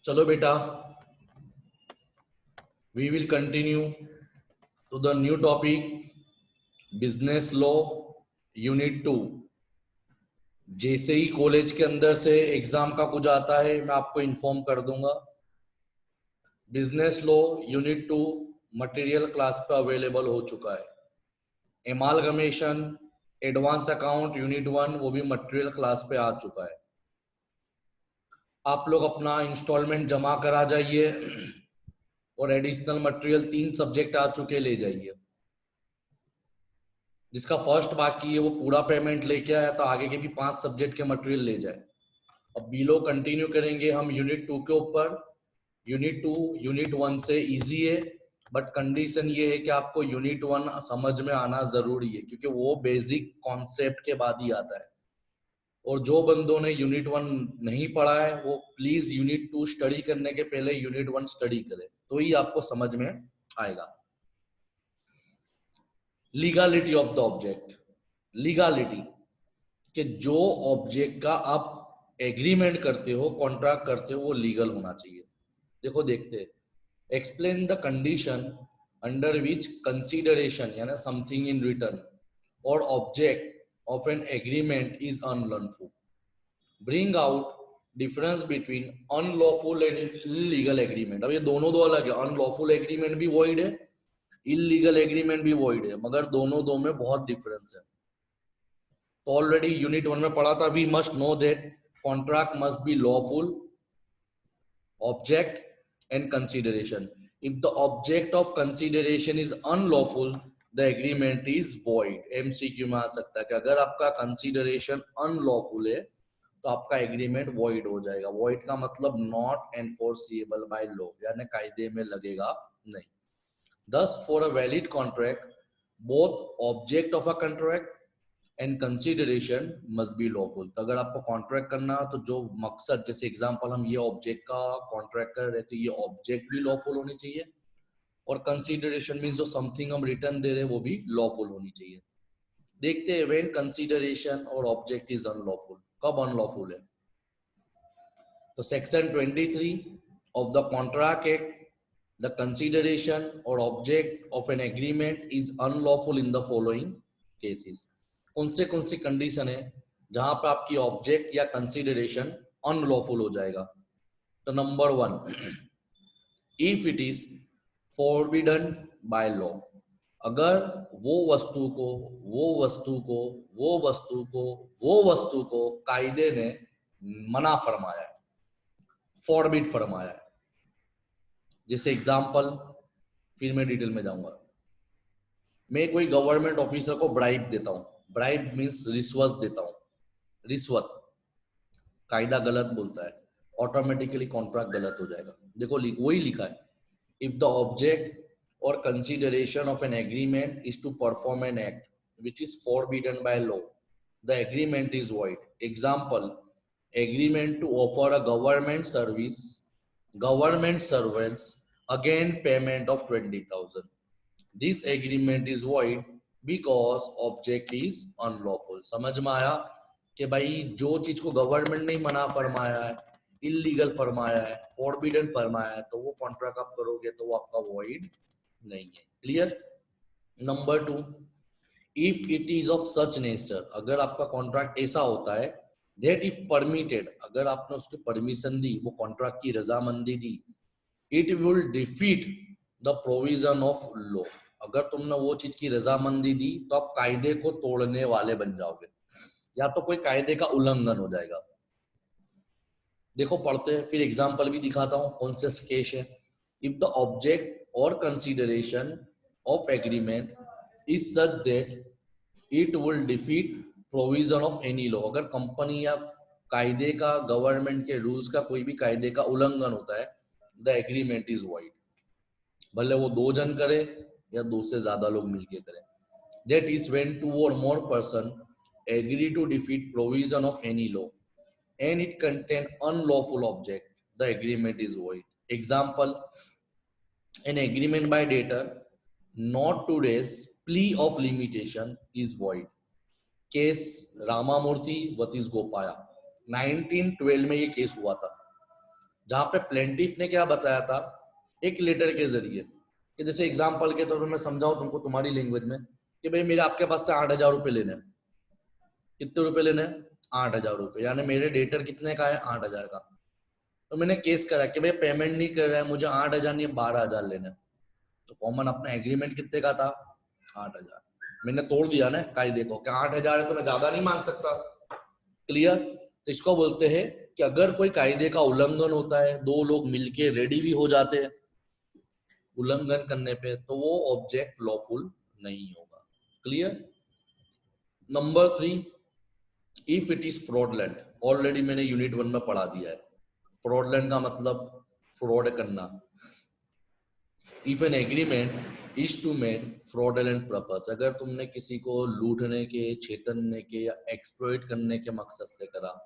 चलो बेटा, we will continue to the new topic, business law unit 2। जैसे ही college के अंदर से एग्जाम का कुछ आता है मैं आपको इन्फॉर्म कर दूंगा। Business law unit 2 material class पे अवेलेबल हो चुका है। एमालगमेशन एडवांस अकाउंट यूनिट 1 वो भी मटेरियल क्लास पे आ चुका है। आप लोग अपना इंस्टॉलमेंट जमा करा जाइए और एडिशनल मटेरियल 3 सब्जेक्ट आ चुके ले जाइए। जिसका फर्स्ट बाकी है वो पूरा पेमेंट लेके आया तो आगे के भी 5 सब्जेक्ट के मटेरियल ले जाए। अब बिलो कंटिन्यू करेंगे हम यूनिट 2 के ऊपर। यूनिट 2 यूनिट 1 से इजी है, बट कंडीशन ये है कि आपको यूनिट 1 समझ में आना जरूरी है, क्योंकि वो बेसिक कॉन्सेप्ट के बाद ही आता है। और जो बंदों ने यूनिट 1 नहीं पढ़ा है वो प्लीज यूनिट 2 स्टडी करने के पहले यूनिट 1 स्टडी करें, तो ही आपको समझ में आएगा। लीगालिटी ऑफ द ऑब्जेक्ट, लीगालिटी कि जो ऑब्जेक्ट का आप एग्रीमेंट करते हो, कॉन्ट्रैक्ट करते हो, वो लीगल होना चाहिए। देखो देखते हैं, explain the condition under which consideration यानी समथिंग इन रिटर्न और object of an agreement is unlawful. Bring out difference between unlawful and illegal agreement. अब ये दोनों दो अलग है, अनलॉफुल एग्रीमेंट भी वॉइड है, इलीगल एग्रीमेंट भी वॉइड है, मगर दोनों दो में बहुत डिफरेंस है। तो ऑलरेडी यूनिट 1 में पढ़ा था, we must know that contract must be lawful, object and consideration. If the object of consideration is unlawful the agreement is void. MCQ में आ सकता है कि अगर आपका कंसीडरेशन अनलॉफुल है तो आपका एग्रीमेंट वॉइड हो जाएगा। वॉइड का मतलब नॉट एनफोर्सिएबल बाय लॉ, यानी कायदे में लगेगा नहीं। Thus, for a valid contract, both object of a contract and consideration must be lawful। तो अगर आपको कॉन्ट्रैक्ट करना है तो जो मकसद, जैसे एग्जांपल हम ये ऑब्जेक्ट का कॉन्ट्रैक्ट कर रहे हैं तो ये ऑब्जेक्ट भी लॉफुल होनी चाहिए, और कंसीडरेशन मींस जो समथिंग हम रिटर्न दे रहे हैं वो भी लॉफुल होनी चाहिए। देखते हैं व्हेन कंसीडरेशन और ऑब्जेक्ट इज अनलॉफुल, कब अनलॉफुल है। तो section 23 of the contract act, the consideration or object of an agreement is unlawful in the following cases। कौन सी कंडीशन है जहां पे आपकी ऑब्जेक्ट या कंसीडरेशन अनलॉफुल हो जाएगा। तो number 1, if it is forbidden by law. अगर वो वस्तु को कायदे ने मना फरमाया है, फॉरबिड फरमाया है। जैसे एग्जाम्पल, फिर मैं डिटेल में जाऊंगा। मैं कोई गवर्नमेंट ऑफिसर को ब्राइब देता हूं, ब्राइब मींस रिश्वत देता हूं, रिश्वत, कायदा गलत बोलता है, ऑटोमेटिकली कॉन्ट्रैक्ट गलत हो जाएगा। देखो वही लिखा है, इफ द ऑब्जेक्ट और consideration of an agreement is to perform an act which is forbidden by law, the agreement is void. Example, agreement to offer a government service, government servants again payment of 20,000। This agreement is void because object is unlawful। समझ में आया कि भाई जो चीज को government ने मना फरमाया है, इलीगल फरमाया है, फॉरबिडन फरमाया है, तो वो कॉन्ट्रैक्ट आप करोगे तो वो आपका वॉइड नहीं है। Clear. Number 2, if it is of such nature, अगर आपका कॉन्ट्रैक्ट ऐसा होता है that if permitted, अगर आपने उसको परमिशन दी, वो कॉन्ट्रैक्ट की रजामंदी दी, it will defeat the provision of law। अगर तुमने वो चीज की रजामंदी दी तो आप कायदे को तोड़ने वाले बन जाओगे, या तो कोई कायदे का उल्लंघन हो जाएगा। देखो पढ़ते हैं, फिर एग्जांपल भी दिखाता हूं कौन से केस है। इफ द ऑब्जेक्ट और consideration of agreement is such that it will defeat provision of any law. अगर कंपनी या कायदे का, गवर्नमेंट के रूल्स का कोई भी कायदे का उल्लंघन होता है, द एग्रीमेंट इज वॉइड। भले वो 2 जन करे या 2 से ज्यादा लोग मिलके करें। That is when 2 or more person agree to defeat provision of any law and it contain unlawful object, the agreement is void। Example, an agreement by debtor not to raise plea of limitation is void। Case Ramamurthy versus Gopayya, 1912 में ये case हुआ था। जहां पे plaintiff ने क्या बताया था एक लेटर के जरिए, कि जैसे एग्जाम्पल के तौर पे मैं समझाऊं तुमको तुम्हारी लैंग्वेज में कि भाई मेरे आपके पास से 8,000 रुपए लेने हैं। कितने रुपए लेने हैं? 8,000 रुपए, यानी मेरे डेटर कितने का है? 8,000 का। तो मैंने केस करा कि भाई पेमेंट नहीं कर रहा है, मुझे 8,000 नहीं 12,000 लेने। तो कॉमन अपना एग्रीमेंट कितने का था? 8,000। मैंने तोड़ दिया ना कायदे को कि 8,000 है तो मैं ज्यादा नहीं मांग सकता। क्लियर? तो इसको बोलते हैं कि अगर कोई कायदे का उल्लंघन होता है, दो लोग मिलके रेडी भी हो जाते हैं उल्लंघन करने पे, तो वो ऑब्जेक्ट लॉफुल नहीं होगा। Clear? Number 3, if it is fraudulent. Already मैंने यूनिट 1 में पढ़ा दिया है। फ्रॉडलेंट का मतलब फ्रॉड करना। If an agreement is to made fraudulent purpose, अगर तुमने किसी को लूटने के, छेतरने के या एक्सप्लॉइट करने के मकसद से करा,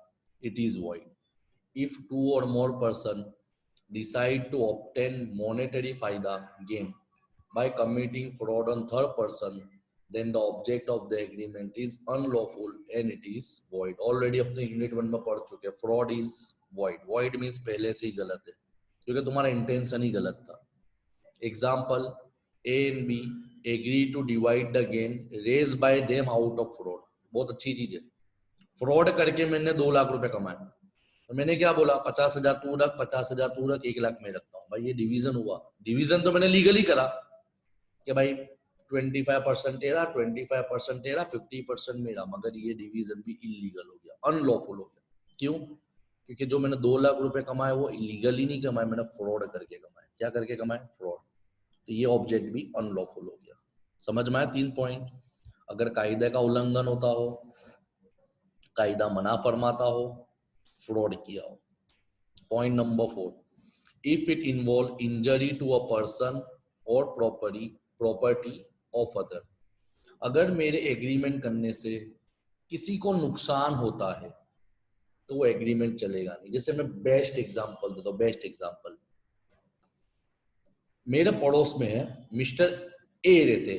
it is void. If two or more person decide to obtain monetary फायदा gain by committing fraud on third person, then the object of the agreement is unlawful and it is void. Already अपने unit 1 में पढ़ चुके हैं, fraud is void. Void means पहले से ही गलत है, क्योंकि तुम्हारा इंटेंशन ही गलत था। Example, A and B agree to divide the gain raised by them out of fraud. बहुत अच्छी चीज है। फ्रॉड करके मैंने 2 लाख रुपए कमाए, तो मैंने क्या बोला? 50,000 तू रख, 50,000 तू रख, 1 लाख में रखता हूँ। भाई ये डिवीजन हुआ। डिवीजन तो मैंने लीगली करा कि भाई 25% तेरा, 25% तेरा, 50% मेरा, मगर ये डिवीजन भी इलीगल हो गया, अनलॉफुल हो गया। क्यों? क्योंकि जो मैंने 2 लाख रुपए कमाए वो इलीगली नहीं कमाए, मैंने फ्रॉड करके कमाए। क्या करके कमाए? फ्रॉड। तो ये ऑब्जेक्ट भी अनलॉफुल हो गया। समझ में आया 3 पॉइंट? अगर कायदे का उल्लंघन होता हो, कायदा मना फरमाता हो, फ्रॉड किया हो। Point number 4, if it involve injury to a person or property of other, अगर मेरे एग्रीमेंट करने से किसी को नुकसान होता है तो वो एग्रीमेंट चलेगा नहीं। जैसे मैं बेस्ट एग्जांपल देता हूँ, बेस्ट एग्जांपल, मेरे पड़ोस में है मिस्टर ए रहते,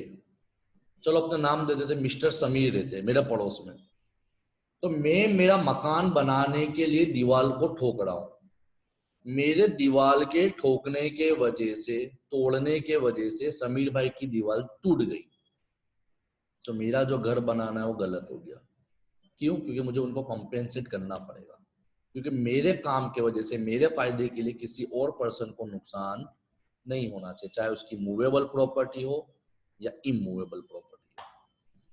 चलो अपना नाम दे देते, मिस्टर समीर रहते मेरे पड़ोस में। तो मैं मेरा मकान बनाने के लिए दीवार को ठोक रहा हूं, मेरे दीवार के ठोकने के वजह से, तोड़ने के वजह से समीर भाई की दीवार टूट गई, तो मेरा जो घर बनाना है वो गलत हो गया। क्यों? क्योंकि मुझे उनको कॉम्पेंसेट करना पड़ेगा, क्योंकि मेरे काम के वजह से, मेरे फायदे के लिए किसी और पर्सन को नुकसान नहीं होना चाहिए, चाहे उसकी मूवेबल प्रॉपर्टी हो या इमूवेबल प्रॉपर्टी हो।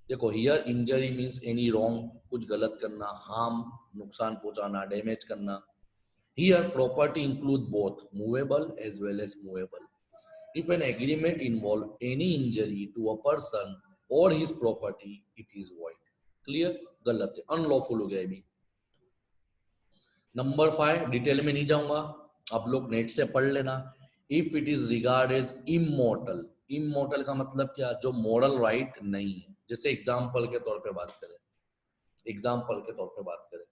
देखो, here injury means any wrong, कुछ गलत करना, हार्म, नुकसान पहुंचाना, डैमेज करना। Here, property include both movable as well as movable. If an agreement involve any injury to a person or his property, it is void. Clear? गलत है, unlawful हो गया अभी। नंबर 5, डिटेल में नहीं जाऊंगा, आप लोग नेट से पढ़ लेना। If it is regarded as immortal, immortal का मतलब क्या? जो moral right नहीं है। जैसे एग्जाम्पल के तौर पे बात करें, एग्जाम्पल के तौर पे बात करें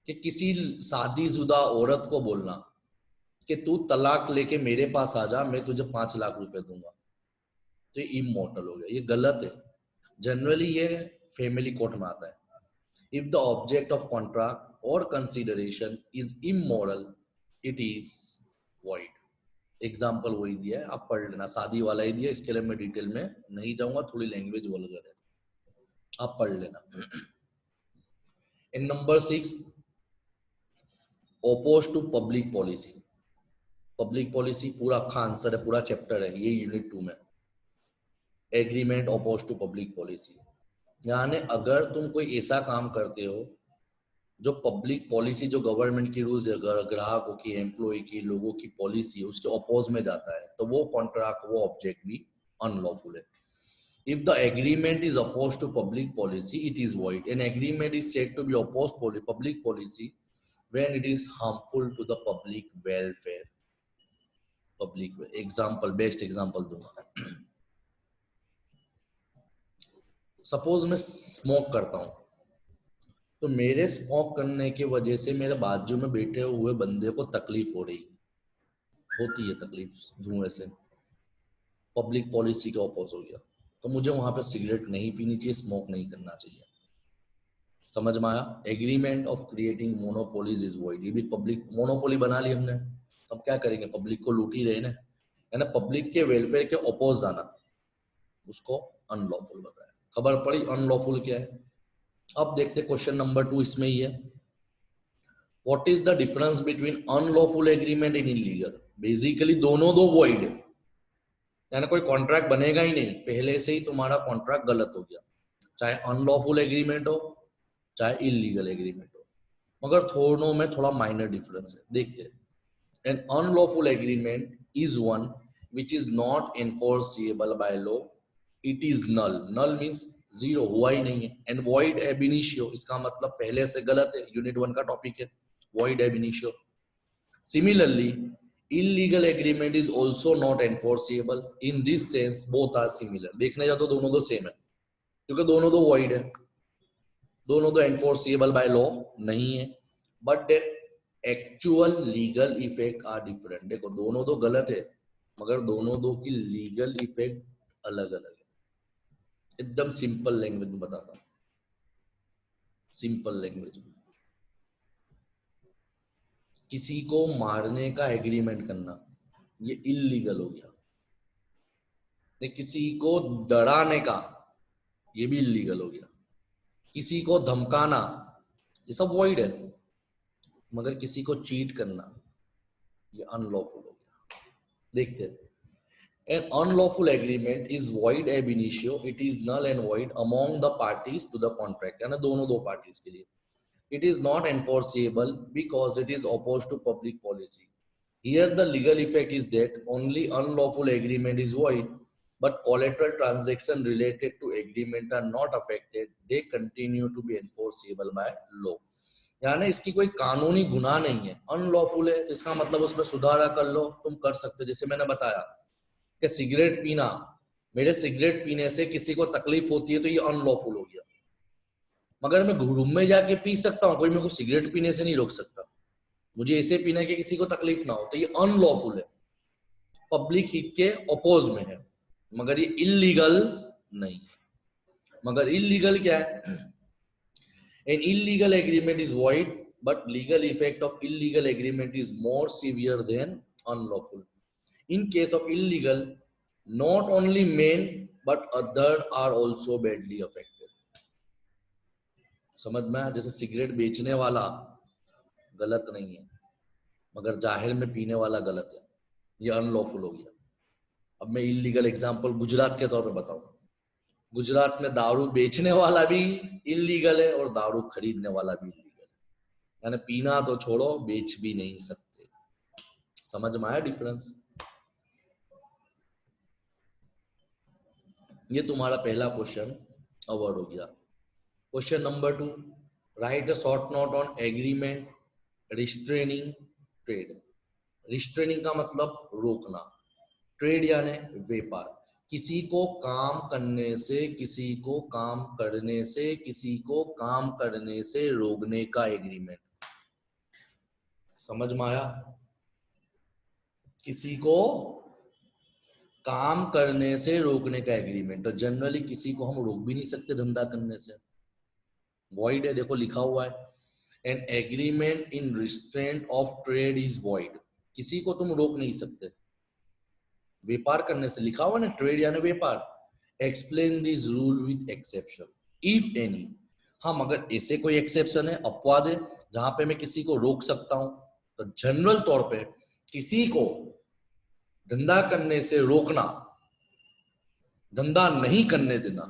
कि किसी शादीशुदा औरत को बोलना कि तू तलाक लेके मेरे पास आ जा, मैं तुझे 5 लाख रुपए दूंगा, तो ये इमोरटल हो गया, ये गलत है। जनरली ये फैमिली कोर्ट में आता है। If the object of contract or consideration is immoral, it is void. Example वही दिया है, आप पढ़ लेना, शादी वाला ही दिया, इसके लिए मैं डिटेल में नहीं जाऊंगा, थोड़ी लैंग्वेज वल्गर है, आप पढ़ लेना। In number 6, oppose to public policy. Public policy पूरा अच्छा आंसर है, पूरा चैप्टर है ये यूनिट 2 में। Agreement oppose to public policy, यानी अगर तुम कोई ऐसा काम करते हो जो पब्लिक पॉलिसी, जो गवर्नमेंट की रूल्स है, ग्राहकों की, एम्प्लॉय की, लोगों की पॉलिसी है, उसके अपोज में जाता है, तो वो कॉन्ट्रैक्ट, वो ऑब्जेक्ट भी अनलॉफुल है। If the agreement is opposed to public policy, it is void. An agreement is said to be opposed to public policy when it is harmful to the public welfare. Public example, best example दूंगा। Suppose मैं smoke करता हूं, तो मेरे smoke करने की वजह से मेरे बाजू में बैठे हुए बंदे को तकलीफ हो रही, होती है तकलीफ धुएं से, पब्लिक पॉलिसी के अपोज हो गया, तो मुझे वहां पे सिगरेट नहीं पीनी चाहिए, स्मोक नहीं करना चाहिए। समझ में आया? Agreement of creating monopolies is void. ये भी पब्लिक मोनोपोली बना ली हमने, अब क्या करेंगे, पब्लिक को लूट ही रहे ना, है ना। पब्लिक के वेलफेयर के अपोज जाना, उसको अनलॉफुल बताया। खबर पड़ी अनलॉफुल क्या है? अब देखते क्वेश्चन नंबर 2 इसमें ही है। What is the difference between unlawful agreement and illegal? Basically दोनों दो वॉइड है, यानी कोई कॉन्ट्रैक्ट बनेगा ही नहीं, पहले से ही तुम्हारा कॉन्ट्रैक्ट गलत हो गया, चाहे अनलॉफुल एग्रीमेंट हो चाहे इलीगल एग्रीमेंट हो। मगर दोनों में थोड़ा माइनर डिफरेंस है, देखते हैं। An unlawful agreement is one which is not enforceable by law, it is null. Null means zero, हुआ ही नहीं है। एंड वॉइड एब इनिशियो, इसका मतलब पहले से गलत है, यूनिट 1 का टॉपिक है वॉइड एब initio. Similarly illegal agreement is also not enforceable, in this sense both are similar। देखने जाओ तो दोनों दो सेम है, क्योंकि दोनों दो void है, दोनों दो enforceable by law नहीं है, but their actual legal effect are different। देखो दोनों दो गलत है, मगर दोनों दो की लीगल इफेक्ट अलग अलग है। एकदम सिंपल लैंग्वेज में बताता हूँ, सिंपल लैंग्वेज में। किसी को मारने का एग्रीमेंट करना ये इलीगल हो गया, किसी को डराने का ये भी इलीगल हो गया, किसी को धमकाना ये सब वॉइड है, मगर किसी को चीट करना ये अनलॉफुल हो गया। देखते हैं। An unlawful agreement is void ab initio, it is null and void among the parties to the contract, यानी दोनों दो पार्टीज के लिए। It is not enforceable because it is opposed to public policy। Here the legal effect is that only unlawful agreement is void, but collateral transaction related to agreement are not affected, they continue to be enforceable by law। यानी इसकी कोई कानूनी गुनाह नहीं है, unlawful है, इसका मतलब उसमें सुधारा कर लो, तुम कर सकते हो। जैसे मैंने बताया कि सिगरेट पीना, मेरे सिगरेट पीने से किसी को तकलीफ होती है तो ये अनलॉफुल हो गया, मगर मैं रूम में जाके पी सकता हूँ, कोई मेरे को सिगरेट पीने से नहीं रोक सकता। मुझे ऐसे पीना कि किसी को तकलीफ ना हो, तो ये अनलॉफुल है, पब्लिक हित के अपोज में है, मगर ये इलीगल नहीं है। मगर इलीगल क्या है? An illegal agreement is void, but legal effect of illegal agreement is more severe than unlawful. In case of illegal, not only men but other are also badly affected। समझ में? जैसे cigarette बेचने वाला गलत नहीं है, मगर जाहिर में पीने वाला गलत है, ये अनलॉफुल हो गया। अब मैं इलीगल एग्जांपल गुजरात के तौर पे बताऊं, गुजरात में दारू बेचने वाला भी इलीगल है और दारू खरीदने वाला भी इलीगल है, यानी पीना तो छोड़ो, बेच भी नहीं सकते। समझ में आया डिफरेंस? ये तुम्हारा पहला क्वेश्चन अवॉर्ड हो गया। Question number 2, right a short note on agreement restraining trade. Restraining का मतलब रोकना, ट्रेड यानी व्यापार, किसी को काम करने से, किसी को काम करने से, किसी को काम करने से रोकने का एग्रीमेंट। समझ में आया? किसी को काम करने से रोकने का एग्रीमेंट। तो जनरली किसी को हम रोक भी नहीं सकते धंधा करने से, वॉइड है। देखो लिखा हुआ है, an agreement in restraint of trade is void. किसी को तुम रोक नहीं सकते व्यापार करने से, लिखा हुआ ना, ट्रेड यानी व्यापार। Explain this rule with exception if any. हाँ, मगर ऐसे कोई एक्सेप्शन है, अपवाद है, जहां पे मैं किसी को रोक सकता हूं। तो जनरल तौर पे किसी को धंधा करने से रोकना, धंधा नहीं करने देना,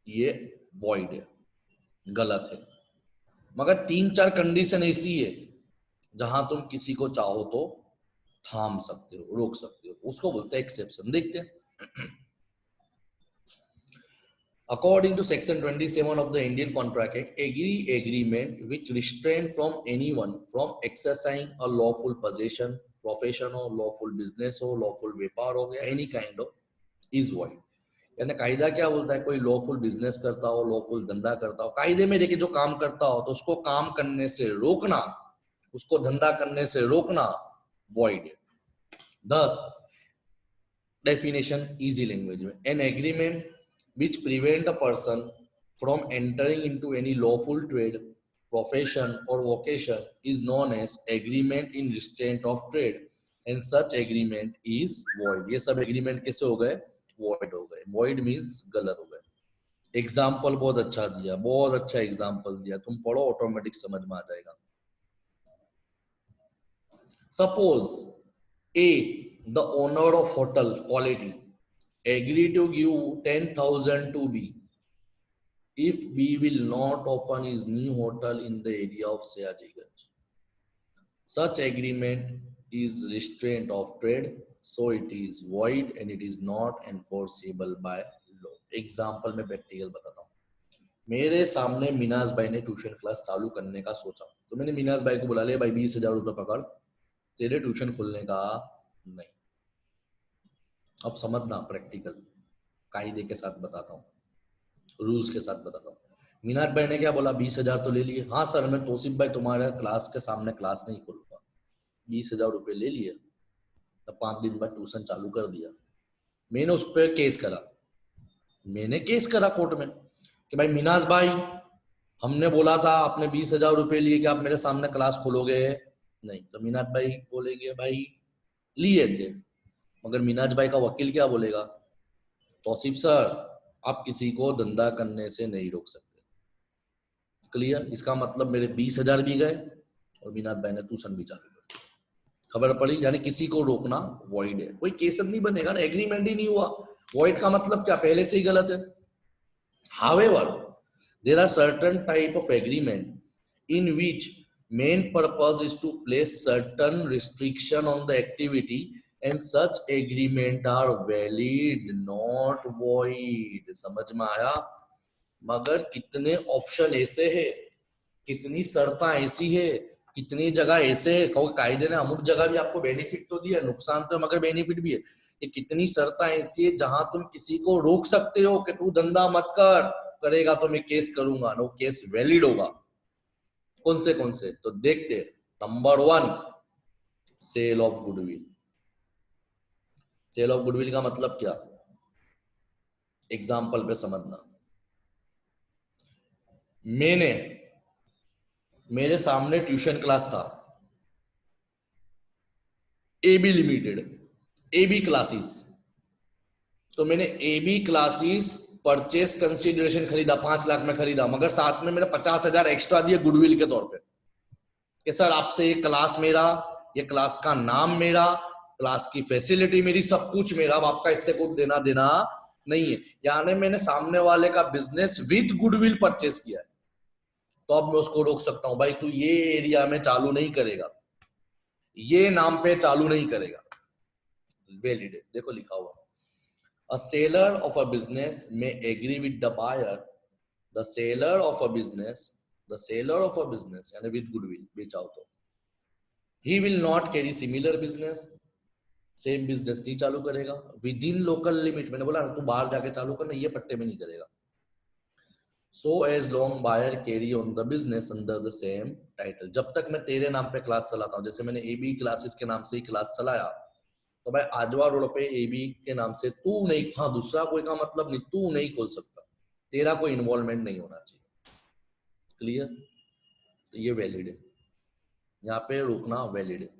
ये वॉइड है, गलत है। मगर 3-4 कंडीशन ऐसी है जहां तुम किसी को चाहो तो थाम सकते हो, रोक सकते हो, उसको बोलते हैं एक्सेप्शन। देखते हैं। According to section 27 of the Indian Contract Act, agreement which restrain from anyone from exercising a lawful possession, profession हो, lawful business हो, lawful व्यापार हो गया, any kind of, is void। यानी कायदा क्या बोलता है? कोई लॉफुल बिजनेस करता हो, लॉफुल धंधा करता हो, कायदे में देखिए जो काम करता हो, तो उसको काम करने से रोकना, उसको धंधा करने से रोकना वॉइड है। 10 डेफिनेशन इजी लैंग्वेज में, an agreement which prevent a person from entering into any lawful trade, profession or vocation is known as agreement in restraint of trade and such agreement is void. ये सब agreement कैसे हो गए? Void हो गए. Void means गलत हो गए. एग्जाम्पल बहुत अच्छा दिया, बहुत अच्छा एग्जाम्पल दिया, तुम पढ़ो ऑटोमेटिक समझ में आ जाएगा. Suppose A, the owner of hotel quality, agree to give 10,000 to B if B will not open his new hotel in the area of Sayajiganj. Such agreement is restraint of trade, so it is void and it is not enforceable by law. Example में practical बताता हूँ. मेरे सामने मिनाज भाई ने tuition class चालू करने का सोचा, तो मैंने मिनाज भाई को बुला लिया, भाई 20,000 रुपए पकड़, तेरे ट्यूशन खुलने का नहीं. अब समझना, प्रैक्टिकल कायदे के साथ बताता हूँ, रूल्स के साथ बताता हूँ. मीनाज भाई ने क्या बोला? 20,000 तो ले लिए. हाँ सर, मैं तौसीफ भाई तुम्हारे क्लास के सामने क्लास नहीं खोलूंगा. 20,000 रुपए ले लिए, तब 5 दिन बाद ट्यूशन चालू कर दिया. मैंने उस पर केस करा. मैंने केस करा कोर्ट में कि भाई मीनाज भाई, हमने बोला था, आपने 20,000 रुपए लिए कि आप मेरे सामने क्लास खोलोगे नहीं. तो मीनाज भाई बोलेंगे भाई लिए थे. मगर मीनाज भाई का वकील क्या बोलेगा? तौसीफ सर, आप किसी को धंधा करने से नहीं रोक सकते. क्लियर? इसका मतलब मेरे 20,000 भी गए और मीनाज भाई ने ट्यूशन भी चालू कर. खबर पड़ी? यानी किसी को रोकना वॉइड है. कोई केस नहीं बनेगा ना, एग्रीमेंट ही नहीं हुआ. वॉइड का मतलब क्या? पहले से ही गलत है. However, there are certain type of agreement in which main purpose is to place certain restriction on the activity and such agreement are valid, not void. समझ में आया? मगर कितने ऑप्शन ऐसे है, कितनी शर्तें ऐसी है, कितनी जगह ऐसे है. कायदे ने अमुक जगह भी आपको बेनिफिट तो दिया, नुकसान तो मगर बेनिफिट भी है. ये कितनी शर्तें ऐसी है जहां तुम किसी को रोक सकते हो कि तू धंधा मत कर, करेगा तो मैं केस करूंगा. नो, केस वैलिड होगा. कौन से? तो देखते. Number 1, sale of goodwill. Sale of goodwill का मतलब क्या? एग्जाम्पल पे समझना. मेरे सामने ट्यूशन क्लास था, एबी लिमिटेड, एबी क्लासेस. तो मैंने एबी क्लासेस परचेस कंसीडरेशन खरीदा, 5 लाख में खरीदा, मगर साथ में मैंने 50,000 एक्स्ट्रा दिए गुडविल के तौर पे कि सर आपसे ये क्लास मेरा, ये क्लास का नाम मेरा, क्लास की फैसिलिटी मेरी, सब कुछ मेरा, अब आपका इससे कुछ देना देना नहीं है. यानी मैंने सामने वाले का बिजनेस विद गुडविल परचेस किया है. तो अब मैं उसको रोक सकता हूं, भाई तू ये एरिया में चालू नहीं करेगा, ये नाम पे चालू नहीं करेगा. वैलिड है. देखो लिखा हुआ, a seller of a business may agree with the buyer, the seller of a business यानी with goodwill बेचाओ तो, he will not carry similar business, same business नहीं चालू करेगा, विद इन लोकल लिमिट. मैंने बोला तू बाहर जाके चालू करना, ये पट्टे में नहीं करेगा. so as long buyer carry on the business under the same title. जब तक मैं तेरे नाम पे क्लास चलाता हूँ, जैसे मैंने एबी क्लासेस के नाम से ही क्लास चलाया, तो भाई आजवा रोड पे एबी के नाम से तू नहीं, हाँ दूसरा कोई का मतलब नहीं, तू नहीं खोल सकता, तेरा कोई इन्वॉल्वमेंट नहीं होना चाहिए. क्लियर? तो ये वैलिड है, यहाँ पे रोकना वैलिड है.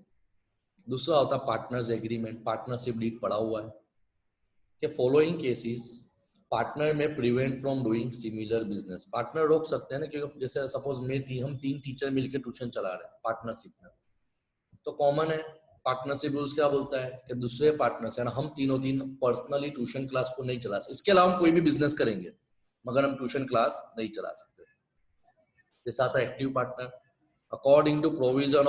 दूसरा होता पार्टनर्स एग्रीमेंट. पार्टनरशिप डीड पड़ा हुआ है कि फॉलोइंग केसेस पार्टनर में prevent from doing similar business. Partner रोक सकते हैं ना, क्योंकि जैसे सपोज हम 3 टीचर मिलकर ट्यूशन चला रहे हैं पार्टनरशिप में, तो कॉमन है पार्टनरशिप रूल्स क्या बोलता है कि दूसरे पार्टनर है ना, हम तीन पर्सनली ट्यूशन क्लास को नहीं चला सकते. इसके अलावा हम कोई भी बिजनेस करेंगे मगर हम ट्यूशन क्लास नहीं चला सकते. जैसा आता है active partner. According to provision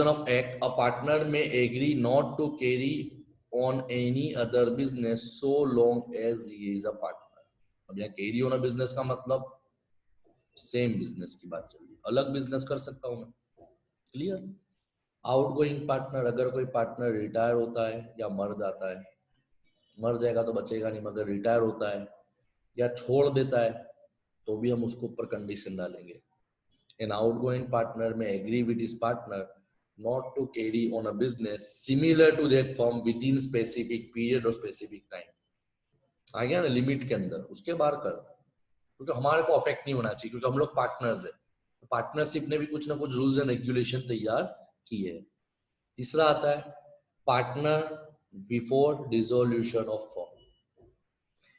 of act, a partner में agree not to carry on any other business so long as he is a partner. अब यहाँ कैरी ऑन अ बिजनेस का मतलब सेम बिजनेस की बात चल रही है, अलग बिजनेस कर सकता हूं मैं. क्लियर? आउटगोइंग पार्टनर, अगर कोई पार्टनर रिटायर होता है या मर जाता है, मर जाएगा तो बचेगा नहीं, मगर रिटायर होता है या छोड़ देता है तो भी हम उसको ऊपर कंडीशन डालेंगे. एन आउटगोइंग पार्टनर में agree with his partner not to carry on a business similar to that firm within specific period और स्पेसिफिक टाइम. आ गया ना, लिमिट के अंदर, उसके बाहर कर, क्योंकि हमारे को अफेक्ट नहीं होना चाहिए, क्योंकि हम लोग पार्टनर्स है। पार्टनरशिप ने भी कुछ ना कुछ रूल्स एंड रेगुलेशन तैयार किए है। तीसरा आता है partner before dissolution of firm.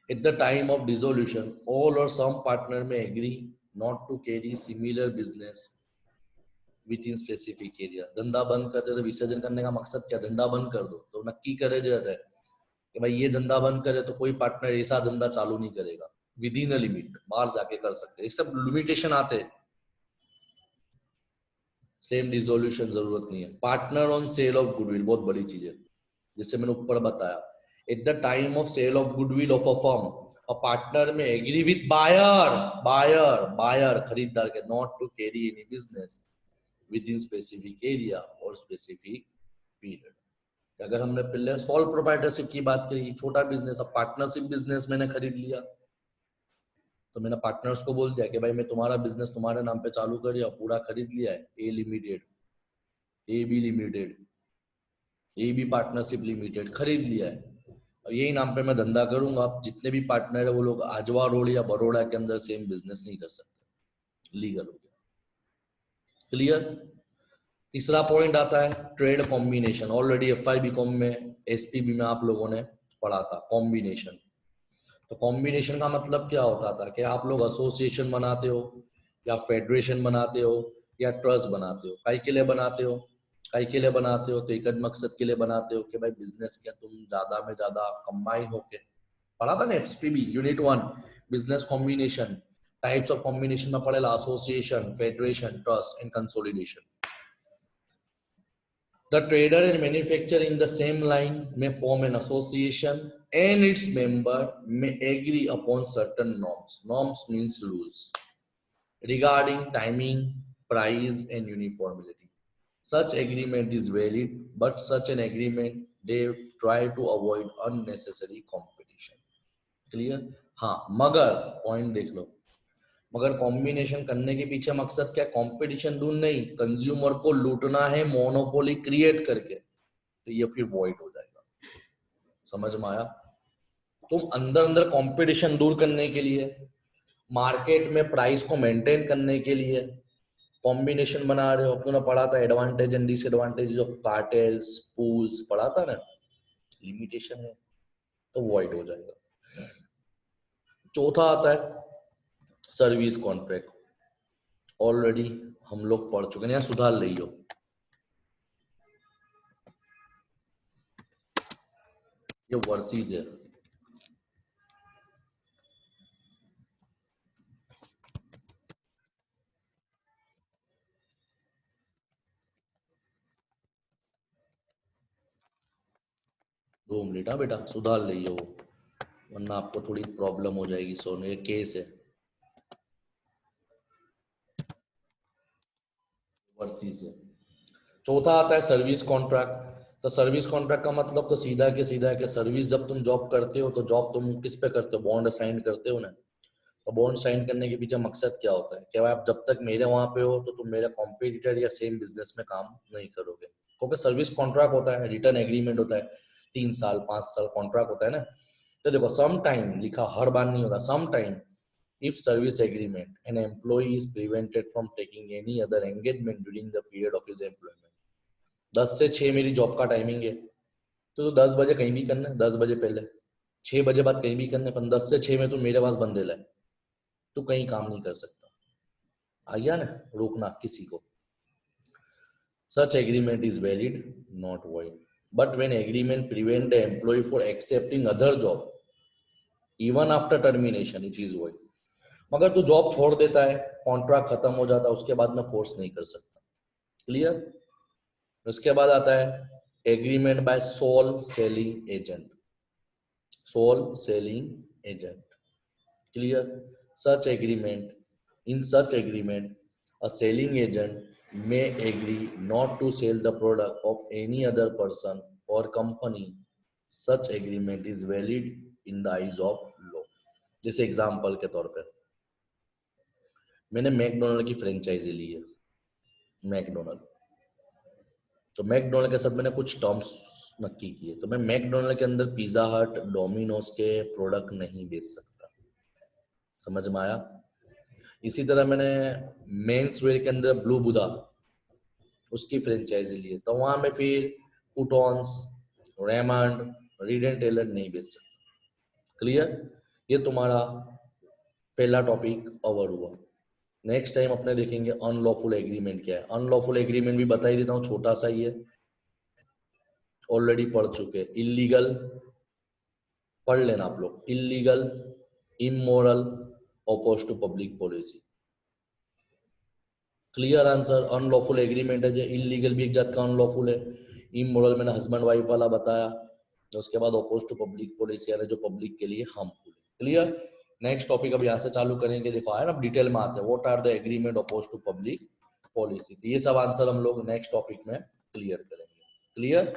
At the time of dissolution, all or some partner may agree not to carry similar business within specific area. धंधा बंद करते तो विसर्जन करने का मकसद क्या, धंधा बंद कर दो तो नक्की करे जाता है कि भाई ये धंधा बंद करे तो कोई पार्टनर ऐसा धंधा चालू नहीं करेगा विद इन अ लिमिट, बाहर जाके कर सकते हैं। ये सब लिमिटेशन आते हैं, सेम डिसोल्यूशन जरूरत नहीं है। Partner on sale of goodwill बहुत बड़ी चीज है, जैसे मैंने ऊपर बताया, at the time of sale of goodwill of a firm a partner में एग्री विद बायर, बायर खरीदार के, not to carry any business within specific area और स्पेसिफिक पीरियड। अगर हमने पहले सोल प्रोप्राइटरशिप की बात करी, छोटा बिजनेस, अब पार्टनरशिप बिजनेस मैंने खरीद लिया तो मैंने पार्टनर्स को बोल दिया कि भाई मैं तुम्हारा बिजनेस तुम्हारे नाम पे चालू कर रहा हूं, पूरा खरीद लिया है, A limited, A B limited, A B partnership limited खरीद लिया है, और यही नाम पे मैं धंधा करूंगा। जितने भी पार्टनर है वो लोग आजवा रोड या बड़ौदा के अंदर सेम बिजनेस नहीं कर सकते, लीगल हो गया। क्लियर। तीसरा पॉइंट आता है trade combination. Already FI BCom में, एसपीबी में आप लोगों ने पढ़ा था कॉम्बिनेशन। तो कॉम्बिनेशन का मतलब क्या होता था कि आप लोग एसोसिएशन बनाते हो या फेडरेशन बनाते हो या ट्रस्ट बनाते हो। काहे के लिए बनाते हो, काहे के लिए बनाते हो, तो एक मकसद के लिए बनाते हो कि भाई बिजनेस क्या तुम ज्यादा में ज्यादा कंबाइन होके, पढ़ा था ना FPB unit 1 business combination, types of combination में पढ़ेला association, federation, trust and consolidation. The trader and manufacturer in the same line may form an association and its member may agree upon certain norms. Norms means rules regarding timing, price and uniformity. Such agreement is valid, but such an agreement they try to avoid unnecessary competition. Clear? हाँ, मगर point देख लो, मगर combination करने के पीछे मकसद क्या, competition दूर नहीं, कंज्यूमर को लूटना है मोनोपोली क्रिएट करके, तो ये फिर वॉइड हो जाएगा। समझ में आया। तुम अंदर अंदर कंपटीशन दूर करने के लिए, मार्केट में प्राइस को मेंटेन करने के लिए कॉम्बिनेशन बना रहे हो। तुमने पढ़ा था advantage and disadvantage of cartels, pools, पढ़ा था ना, लिमिटेशन है तो वॉइड हो जाएगा। चौथा आता है सर्विस कॉन्ट्रैक्ट। ऑलरेडी हम लोग पढ़ चुके हैं, यहाँ सुधार लियो। ये वर्सेस है, दो मिनट। हाँ बेटा सुधार लियो, वरना आपको थोड़ी प्रॉब्लम हो जाएगी सोने। ये केस है वर्सेस है। चौथा आता है सर्विस कॉन्ट्रैक्ट। तो सर्विस कॉन्ट्रैक्ट का मतलब तो सीधा के सीधा है कि सर्विस जब तुम जॉब करते हो तो जॉब तुम किस पे करते हो, बॉन्ड साइन करते हो ना। तो बॉन्ड साइन करने के पीछे मकसद क्या होता है कि आप जब तक मेरे वहां पे हो तो तुम मेरे कॉम्पिटिटर या सेम बिजनेस में काम नहीं करोगे, क्योंकि सर्विस कॉन्ट्रैक्ट होता है, रिटर्न एग्रीमेंट होता है, 3 साल 5 साल कॉन्ट्रैक्ट होता है ना। तो देखो सम टाइम लिखा हर बार नहीं होता, some time if service agreement an employee is prevented from taking any other engagement during the period of his employment। 10 से 6 मेरी जॉब का टाइमिंग है, तो 10 बजे कहीं भी करना है, 10 बजे पहले, 6 बजे बाद कहीं भी करना है, पर 10 से 6 में तो मेरे पास बंदे लाए तो कहीं काम नहीं कर सकता। आ गया ना, रोकना किसी को। Such agreement is valid, not void. But when agreement prevent the employee for accepting other job even after termination, it is void। मगर तू जॉब छोड़ देता है, कॉन्ट्रैक्ट खत्म हो जाता है, उसके बाद में फोर्स नहीं कर सकता। क्लियर। उसके बाद आता है agreement by sole selling agent, sole selling agent. Clear. Such agreement, in such agreement a selling agent may agree not to sell the product of any other person or company। such agreement is valid in the eyes of law। जैसे example के तौर पर मैंने McDonald की franchise ली है, McDonald, तो McDonald के साथ मैंने कुछ टर्म्स नक्की किए। तो मैं मैकडोनल्ड के अंदर पिज्जा हट, डोमिनोज के प्रोडक्ट नहीं बेच सकता। समझ में आया? इसी तरह मैंने मेंस वेयर के अंदर ब्लू बुदा उसकी फ्रेंचाइजी ली है, तो वहां में फिर पुटॉन्स, रेमंड, रीड एंड टेलर नहीं बेच सकता। क्लियर? ये तुम्हारा पहला टॉपिक कवर हुआ। नेक्स्ट टाइम अपने देखेंगे अनलॉफुल एग्रीमेंट क्या है। अनलॉफुल एग्रीमेंट भी बता ही देता हूँ, छोटा सा ही है, ऑलरेडी पढ़ चुके। इलीगल पढ़ लेना आप लोग, illegal, immoral, opposed to public policy. Clear answer? Unlawful agreement है जो इलीगल भी एक जात का अनलॉफुल है, इमोरल मैंने हस्बैंड वाइफ वाला बताया, तो उसके बाद अपोज टू पब्लिक पॉलिसी यानी जो पब्लिक के लिए हार्मफुल है। क्लियर? नेक्स्ट टॉपिक अब यहाँ से चालू करेंगे। देखो आया ना, डिटेल में आते हैं, what are the agreement oppose to public policy. तो ये सब आंसर हम लोग नेक्स्ट टॉपिक में क्लियर करेंगे। क्लियर?